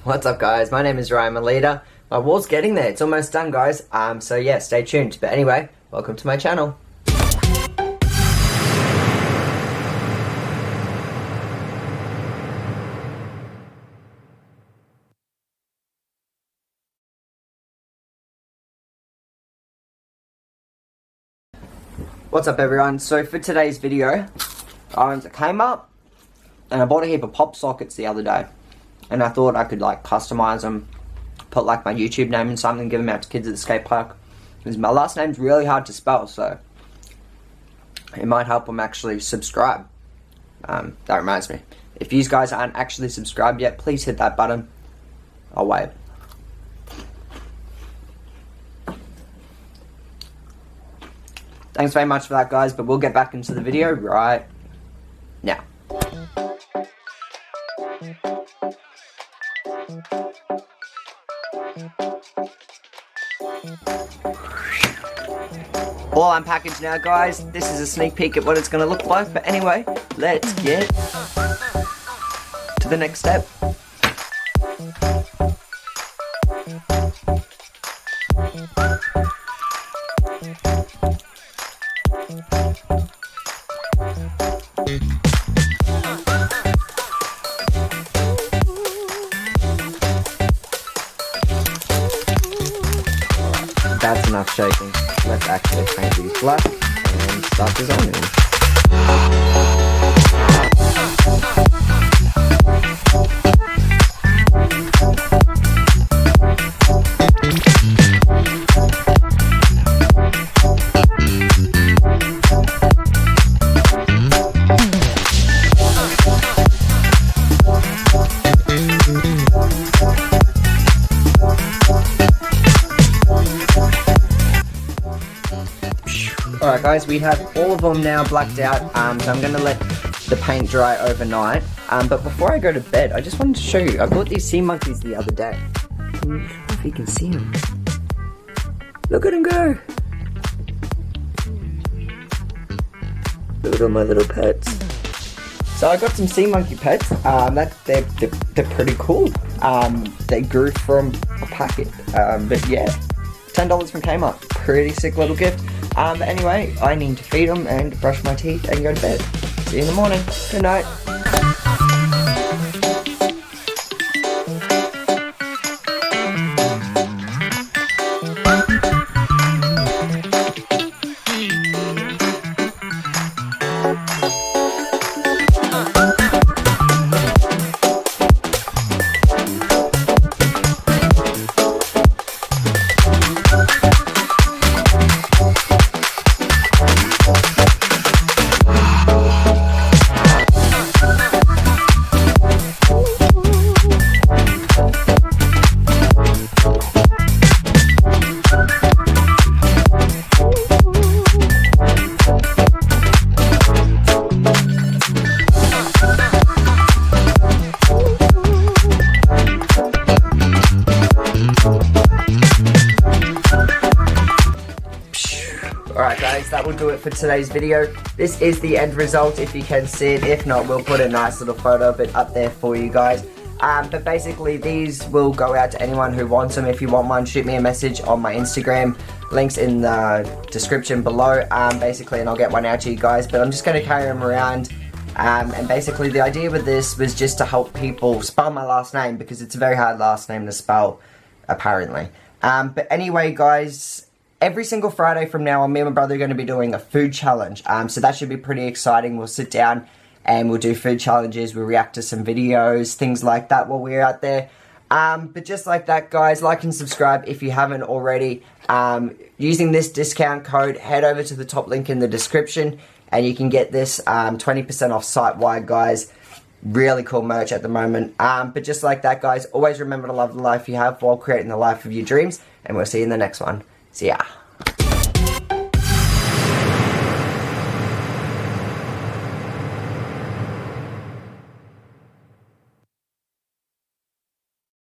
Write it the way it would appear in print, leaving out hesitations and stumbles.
What's up guys, my name is Melita. My wall's getting there, it's almost done guys, so yeah, stay tuned. But anyway, welcome to my channel. What's up everyone, so for today's video, I went to Kmart and I bought a heap of pop sockets the other day. And I thought I could like customize them, put like my YouTube name and something, give them out to kids at the skate park. Because my last name's really hard to spell, so it might help them actually subscribe. That reminds me, if you guys aren't actually subscribed yet, please hit that button. I'll wait. Thanks very much for that guys, but we'll get back into the video right now. All unpackaged now guys, this is a sneak peek at what it's going to look like, but anyway, let's get to the next step. That's enough shaking. Let's actually paint these black and start designing. Alright guys, we have all of them now blacked out, so I'm going to let the paint dry overnight. But before I go to bed, I just wanted to show you, I bought these sea monkeys the other day. I don't know if you can see them. Look at them go! Look at all my little pets. So I got some sea monkey pets, they're pretty cool. They grew from a packet, but yeah, $10 from Kmart, pretty sick little gift. But anyway, I need to feed them and brush my teeth and go to bed. See you in the morning. Good night. Alright guys, that will do it for today's video. This is the end result if you can see it. If not, we'll put a nice little photo of it up there for you guys. But basically these will go out to anyone who wants them. If you want one, shoot me a message on my Instagram. Links in the description below, basically, and I'll get one out to you guys. But I'm just going to carry them around. And basically the idea with this was just to help people spell my last name, because it's a very hard last name to spell, apparently. But anyway guys, every single Friday from now on, me and my brother are going to be doing a food challenge. So that should be pretty exciting. We'll sit down and we'll do food challenges. We'll react to some videos, things like that while we're out there. But just like that, guys, like and subscribe if you haven't already. Using this discount code, head over to the top link in the description and you can get this 20% off site-wide, guys. Really cool merch at the moment. But just like that, guys, always remember to love the life you have while creating the life of your dreams. And we'll see you in the next one. See ya.